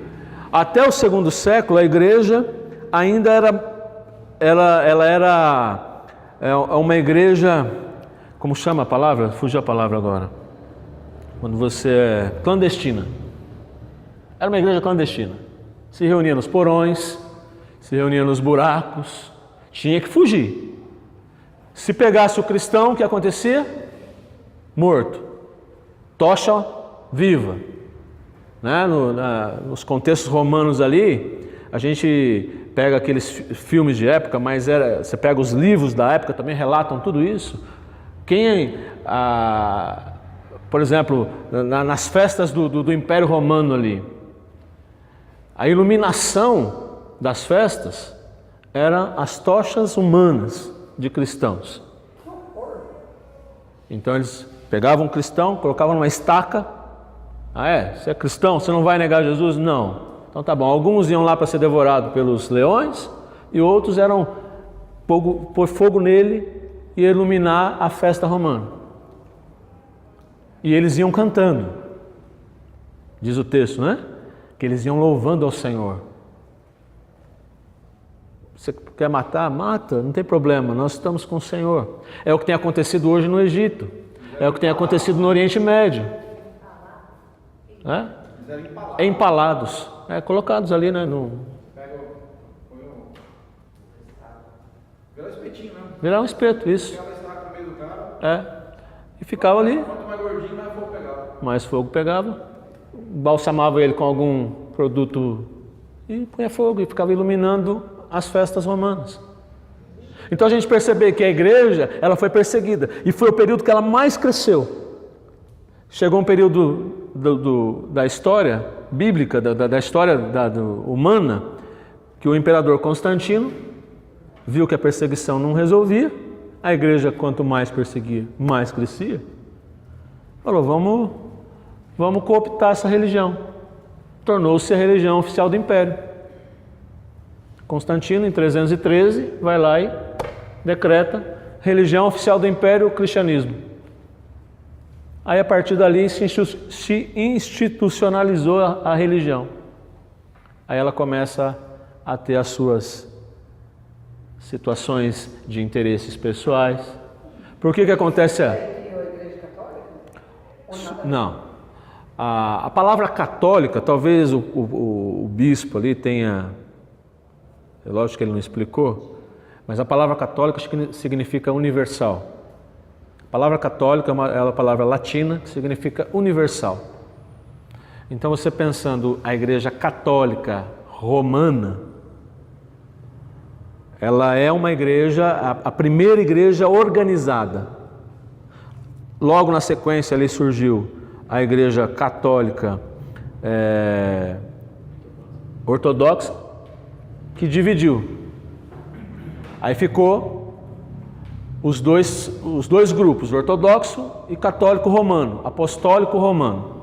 Até o segundo século a igreja ainda ela era uma igreja... Como chama a palavra? Fugiu a palavra agora. Quando você é clandestina. Era uma igreja clandestina. Se reunia nos porões, se reunia nos buracos, tinha que fugir. Se pegasse o cristão, o que acontecia? Morto. Tocha viva. Né? Nos contextos romanos ali, a gente pega aqueles filmes de época, mas você pega os livros da época, também relatam tudo isso. Por exemplo, nas festas do Império Romano ali, A iluminação das festas eram as tochas humanas de cristãos. Então eles pegavam um cristão, colocavam numa estaca. Ah é? Você é cristão? Você não vai negar Jesus? Não. Então tá bom. Alguns iam lá para ser devorados pelos leões e outros eram pôr fogo nele e iluminar a festa romana. E eles iam cantando. Diz o texto, né? Que eles iam louvando ao Senhor. Você quer matar? Mata, não tem problema, nós estamos com o Senhor. É o que tem acontecido hoje no Egito. É o que tem acontecido no Oriente Médio. Empalados. Colocados ali, né? Virar espetinho mesmo. Virar um espeto, isso. Ficava estaca no meio do cara. E ficava ali. Quanto mais gordinho, mais fogo pegava. Mais fogo pegava. Balsamava ele com algum produto e punha fogo e ficava iluminando as festas romanas. Então a gente percebe que a igreja, ela foi perseguida e foi o período que ela mais cresceu. Chegou um período da história bíblica, da história humana, que o imperador Constantino viu que a perseguição não resolvia, a igreja quanto mais perseguia, mais crescia. Falou, vamos cooptar essa religião. Tornou-se a religião oficial do império. Constantino, em 313, vai lá e decreta religião oficial do império, o cristianismo. Aí a partir dali se institucionalizou a religião. Aí ela começa a ter as suas situações de interesses pessoais. Por que acontece? Não. A palavra católica, talvez o bispo ali tenha, é lógico que ele não explicou, mas a palavra católica significa universal. A palavra católica é uma palavra latina que significa universal. Então você pensando a igreja católica romana, ela é uma igreja, a primeira igreja organizada. Logo na sequência ali surgiu a igreja católica ortodoxa, que dividiu. Aí ficou os dois grupos, ortodoxo e católico romano, apostólico romano.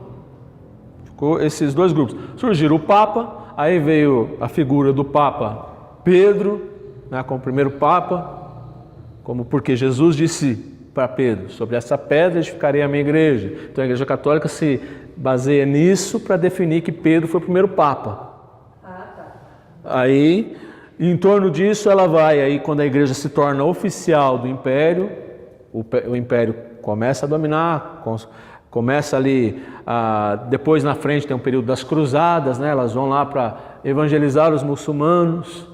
Ficou esses dois grupos. Surgiram o Papa, aí veio a figura do Papa Pedro, né, como primeiro Papa, porque Jesus disse para Pedro, sobre essa pedra edificarei a minha igreja. Então a igreja católica se baseia nisso para definir que Pedro foi o primeiro Papa. Aí, em torno disso, ela vai, aí quando a igreja se torna oficial do império, o império começa a dominar, começa ali, depois na frente tem um período das cruzadas, né? Elas vão lá para evangelizar os muçulmanos,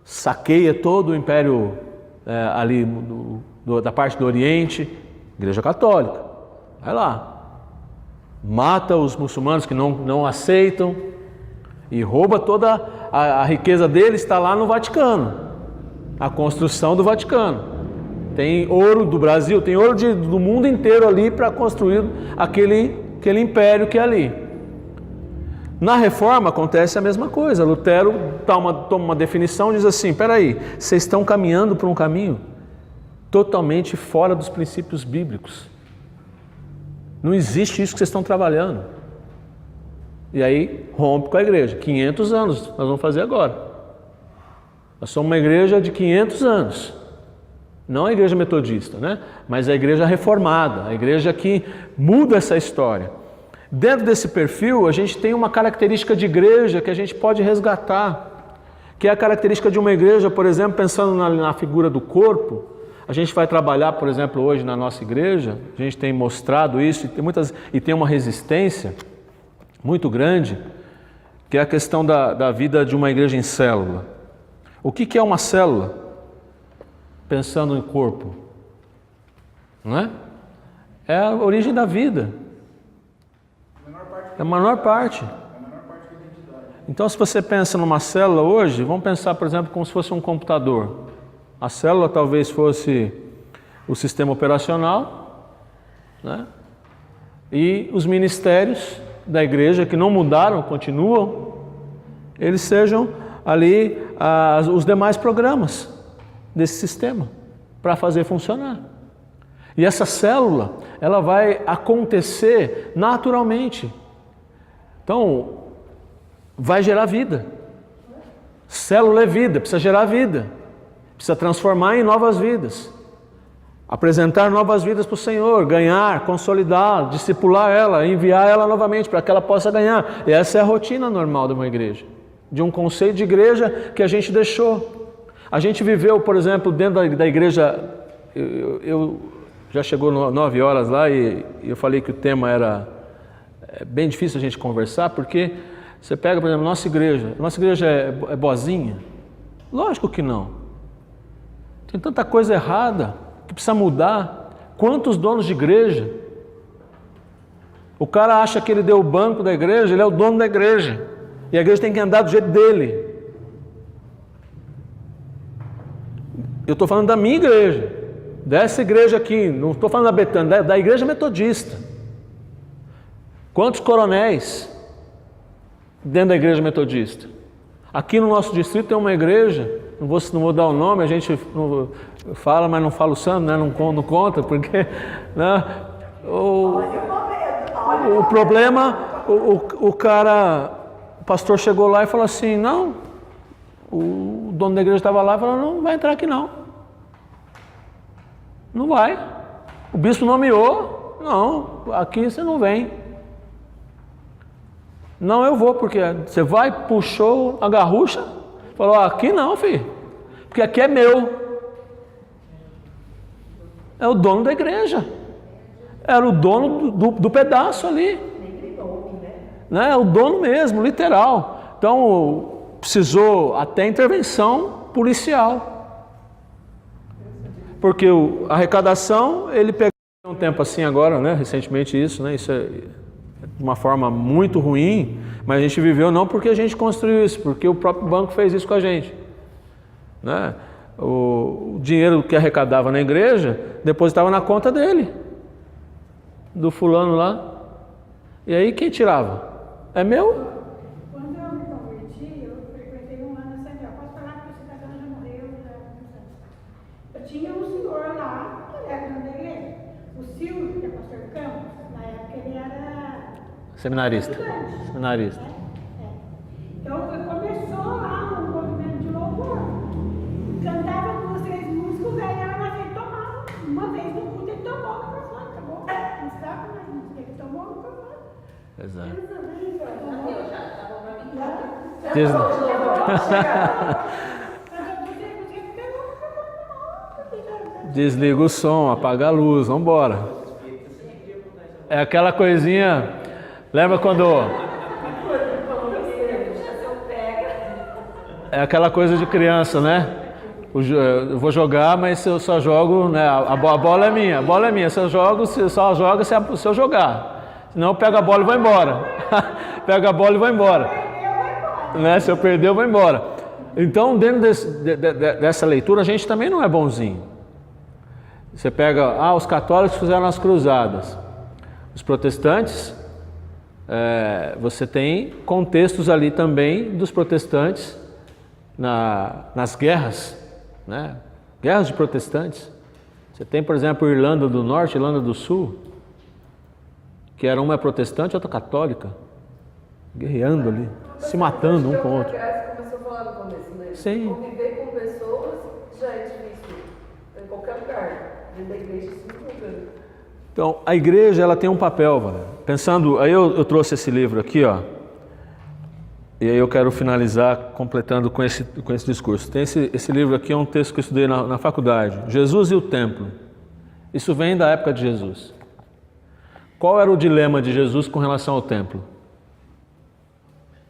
saqueia todo o império ali da parte do Oriente, igreja católica, vai lá, mata os muçulmanos que não aceitam e rouba toda a riqueza deles, está lá no Vaticano, a construção do Vaticano. Tem ouro do Brasil, tem ouro do mundo inteiro ali para construir aquele império que é ali. Na Reforma acontece a mesma coisa. Lutero toma uma definição e diz assim, peraí, vocês estão caminhando por um caminho totalmente fora dos princípios bíblicos. Não existe isso que vocês estão trabalhando. E aí rompe com a igreja. 500 anos nós vamos fazer agora. Nós somos uma igreja de 500 anos. Não a igreja metodista, né? Mas a igreja reformada, a igreja que muda essa história. Dentro desse perfil, a gente tem uma característica de igreja que a gente pode resgatar, que é a característica de uma igreja, por exemplo, pensando na figura do corpo. A gente vai trabalhar, por exemplo, hoje na nossa igreja, a gente tem mostrado isso e tem uma resistência muito grande, que é a questão da vida de uma igreja em célula. O que é uma célula? Pensando em corpo, não é? É a origem da vida. É a menor parte. Então, se você pensa numa célula hoje, vamos pensar, por exemplo, como se fosse um computador. A célula talvez fosse o sistema operacional, né? E os ministérios da igreja que não mudaram, continuam, eles sejam ali os demais programas desse sistema para fazer funcionar. E essa célula, ela vai acontecer naturalmente. Então, vai gerar vida. Célula é vida, precisa gerar vida. Precisa transformar em novas vidas. Apresentar novas vidas para o Senhor, ganhar, consolidar, discipular ela, enviar ela novamente para que ela possa ganhar. E essa é a rotina normal de uma igreja. De um conceito de igreja que a gente deixou. A gente viveu, por exemplo, dentro da igreja, eu já chegou 9 horas lá e eu falei que o tema era bem difícil a gente conversar, porque você pega, por exemplo, nossa igreja é boazinha? Lógico que não. Tem tanta coisa errada que precisa mudar. Quantos donos de igreja? O cara acha que ele deu o banco da igreja, ele é o dono da igreja. E a igreja tem que andar do jeito dele. Eu estou falando da minha igreja, dessa igreja aqui, não estou falando da Betânia, da igreja metodista. Quantos coronéis dentro da igreja metodista? Aqui no nosso distrito tem uma igreja, não vou dar o nome, a gente fala, mas não fala o santo, né? Não conta, porque né? O problema, o pastor chegou lá e falou assim, não, o dono da igreja estava lá e falou, não vai entrar aqui não. Não vai. O bispo nomeou, não, aqui você não vem. Não, eu vou, porque você vai, puxou a garrucha, falou, aqui não, filho, porque aqui é meu. É o dono da igreja. Era o dono do pedaço ali. Né? É o dono mesmo, literal. Então, precisou até intervenção policial. Porque a arrecadação, ele pegou um tempo assim agora, né? Recentemente isso, né? Isso é de uma forma muito ruim, mas a gente viveu não porque a gente construiu isso, porque o próprio banco fez isso com a gente. Né? O dinheiro que arrecadava na igreja, depositava na conta dele, do fulano lá. E aí quem tirava? É meu? Quando eu me converti, eu frequentei um ano na Central. Posso falar que você está já morreu? Eu tinha um senhor lá, que era dono da igreja. O Silvio, que é pastor Campos, na época ele era Seminarista. estudante. Seminarista. Então começou lá um movimento de louvor. Cantava 2, 3 músicas, aí ela veio tomar. Uma vez no culto ele tomou, acabou. Não estava mais música, ele tomou, acabou. Exato. Desliga o som, apaga a luz, vamos embora. É aquela coisinha, lembra quando... É aquela coisa de criança, né? Eu vou jogar, mas eu só jogo, né? A bola é minha, se eu jogo, se só joga se eu jogar. Senão eu pego a bola e vou embora. Pego a bola e vou embora. Né? Se eu perder, eu vou embora. Então, dentro dessa leitura, a gente também não é bonzinho. Você pega, os católicos fizeram as cruzadas. Os protestantes, você tem contextos ali também dos protestantes nas guerras, né? Guerras de protestantes. Você tem, por exemplo, Irlanda do Norte, Irlanda do Sul, que era uma protestante e outra católica, guerreando ali, se matando um com o outro. Começou a falar no começo, né? Sim. Conviver com pessoas já é difícil, em qualquer lugar, dentro da igreja, isso não funciona. Então, a igreja, ela tem um papel, Valéria. Pensando, aí eu trouxe esse livro aqui, ó, e aí eu quero finalizar completando com esse discurso. Tem esse livro aqui, é um texto que eu estudei na faculdade, Jesus e o Templo. Isso vem da época de Jesus. Qual era o dilema de Jesus com relação ao templo?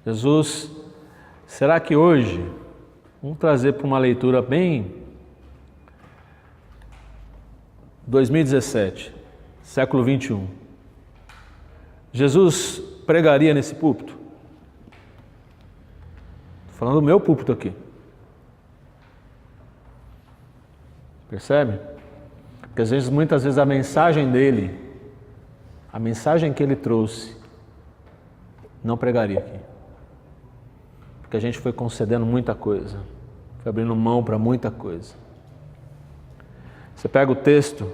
Jesus, será que hoje, vamos trazer para uma leitura bem 2017, século 21. Jesus pregaria nesse púlpito? Estou falando do meu púlpito aqui. Percebe? Porque às vezes, muitas vezes a mensagem dele, a mensagem que ele trouxe, não pregaria aqui. que a gente foi concedendo muita coisa, foi abrindo mão para muita coisa. Você pega o texto,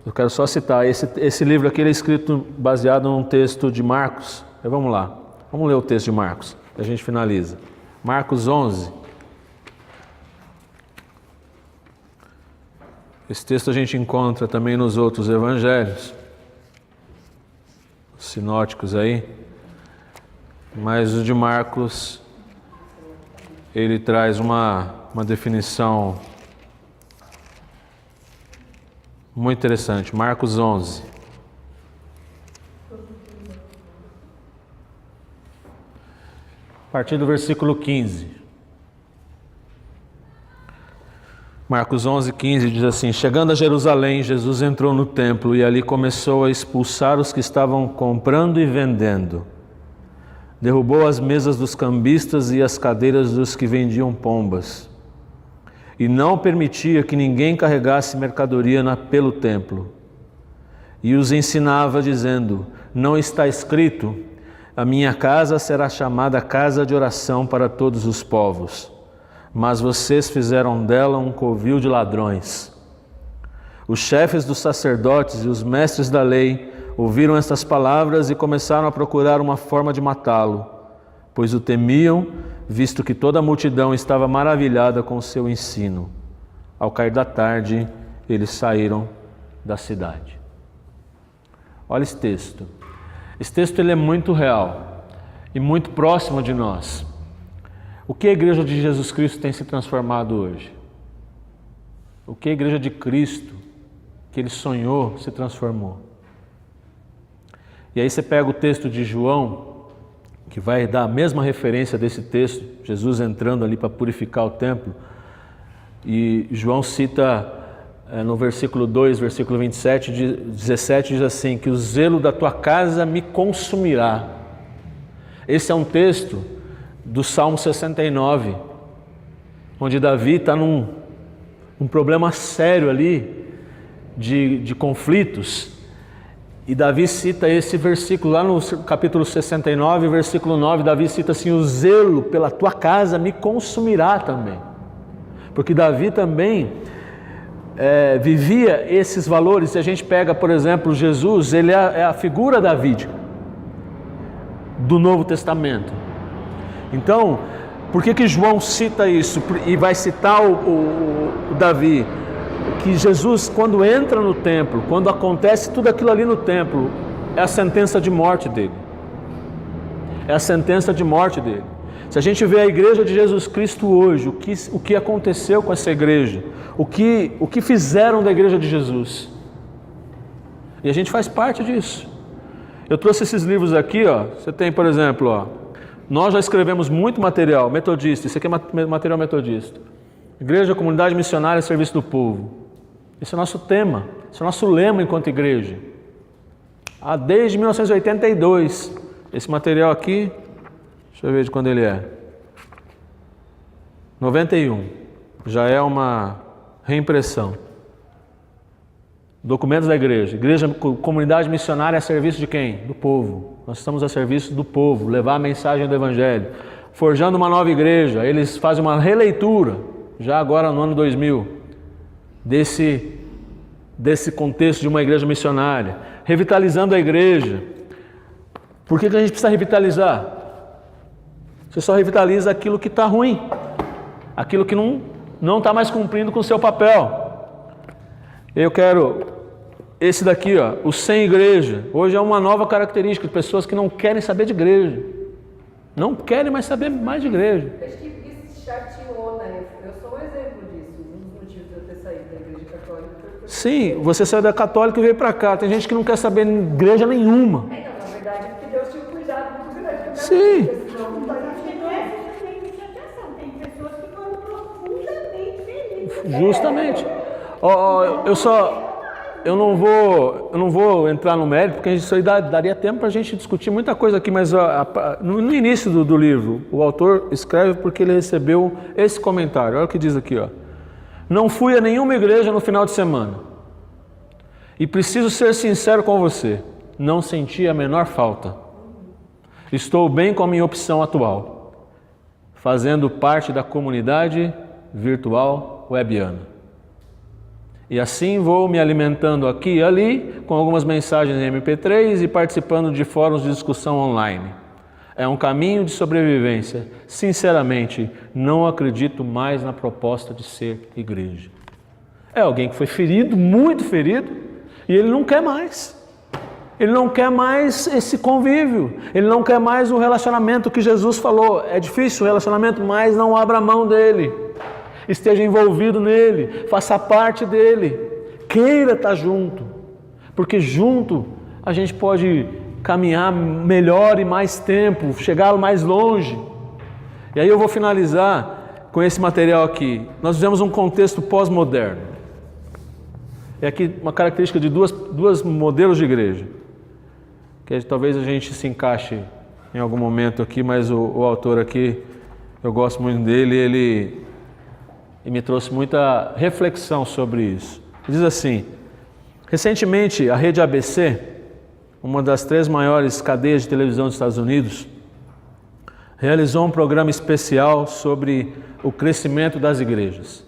eu quero só citar, esse livro aqui ele é escrito baseado num texto de Marcos. Então, vamos lá, vamos ler o texto de Marcos, a gente finaliza. Marcos 11. Esse texto a gente encontra também nos outros evangelhos, os sinóticos aí, mas o de Marcos, ele traz uma definição muito interessante. Marcos 11. A partir do versículo 15. Marcos 11, 15 diz assim: chegando a Jerusalém, Jesus entrou no templo e ali começou a expulsar os que estavam comprando e vendendo. Derrubou as mesas dos cambistas e as cadeiras dos que vendiam pombas. E não permitia que ninguém carregasse mercadoria pelo templo. E os ensinava dizendo: não está escrito, a minha casa será chamada casa de oração para todos os povos. Mas vocês fizeram dela um covil de ladrões. Os chefes dos sacerdotes e os mestres da lei ouviram estas palavras e começaram a procurar uma forma de matá-lo, pois o temiam, visto que toda a multidão estava maravilhada com o seu ensino. Ao cair da tarde, eles saíram da cidade. Olha esse texto. Esse texto ele é muito real e muito próximo de nós. O que a igreja de Jesus Cristo tem se transformado hoje? O que a igreja de Cristo, que ele sonhou, se transformou? E aí você pega o texto de João, que vai dar a mesma referência desse texto, Jesus entrando ali para purificar o templo, e João cita no versículo 2, versículo 17 diz assim, que o zelo da tua casa me consumirá. Esse é um texto do Salmo 69, onde Davi está num problema sério ali, de conflitos, e Davi cita esse versículo, lá no capítulo 69, versículo 9, Davi cita assim, o zelo pela tua casa me consumirá também, porque Davi também vivia esses valores. Se a gente pega, por exemplo, Jesus, ele é a figura davídica do Novo Testamento. Então, por que João cita isso e vai citar o Davi? Que Jesus, quando entra no templo, quando acontece tudo aquilo ali no templo, é a sentença de morte dele. É a sentença de morte dele. Se a gente vê a igreja de Jesus Cristo hoje, o que aconteceu com essa igreja, o que fizeram da igreja de Jesus, e a gente faz parte disso. Eu trouxe esses livros aqui, ó. Você tem, por exemplo, ó, nós já escrevemos muito material metodista, isso aqui é material metodista. Igreja, comunidade missionária, serviço do povo. Esse é o nosso tema, esse é o nosso lema enquanto igreja. Desde 1982, esse material aqui, deixa eu ver de quando ele é. 91, já é uma reimpressão. Documentos da igreja. Igreja, comunidade missionária a serviço de quem? Do povo. Nós estamos a serviço do povo, levar a mensagem do Evangelho. Forjando uma nova igreja, eles fazem uma releitura, já agora no ano 2000, desse contexto de uma igreja missionária. Revitalizando a igreja. Por que a gente precisa revitalizar? Você só revitaliza aquilo que está ruim, aquilo que não está mais cumprindo com o seu papel. Eu quero esse daqui, ó, o sem igreja. Hoje é uma nova característica de pessoas que não querem saber de igreja, não querem mais saber mais de igreja. Acho que isso chateou, né? Eu sou um exemplo disso. Um dos motivos de eu ter saído da igreja católica. Sim, você saiu da católica e veio para cá. Tem gente que não quer saber de igreja nenhuma. Então, na verdade, é porque Deus tinha um cuidado muito grande. Sim. Porque não é simplesmente chateação, tem pessoas que foram profundamente felizes. Justamente. Eu não vou entrar no mérito, porque isso aí daria tempo para a gente discutir muita coisa aqui, mas no início do livro, o autor escreve porque ele recebeu esse comentário. Olha o que diz aqui, ó. Não fui a nenhuma igreja no final de semana. E preciso ser sincero com você, não senti a menor falta. Estou bem com a minha opção atual. fazendo parte da comunidade virtual webiana. E assim vou me alimentando aqui e ali, com algumas mensagens em MP3 e participando de fóruns de discussão online. É um caminho de sobrevivência. Sinceramente, não acredito mais na proposta de ser igreja. É alguém que foi ferido, muito ferido, e ele não quer mais. Ele não quer mais esse convívio. Ele não quer mais o relacionamento que Jesus falou. É difícil o relacionamento, mas não abra mão dele. Esteja envolvido nele, faça parte dele, queira estar junto, porque junto a gente pode caminhar melhor e mais tempo, chegar mais longe. E aí eu vou finalizar com esse material aqui. Nós vivemos um contexto pós-moderno. É aqui uma característica de duas modelos de igreja, que talvez a gente se encaixe em algum momento aqui, mas o autor aqui, eu gosto muito dele, ele me trouxe muita reflexão sobre isso. Diz assim: recentemente a rede ABC, uma das 3 maiores cadeias de televisão dos Estados Unidos, realizou um programa especial sobre o crescimento das igrejas.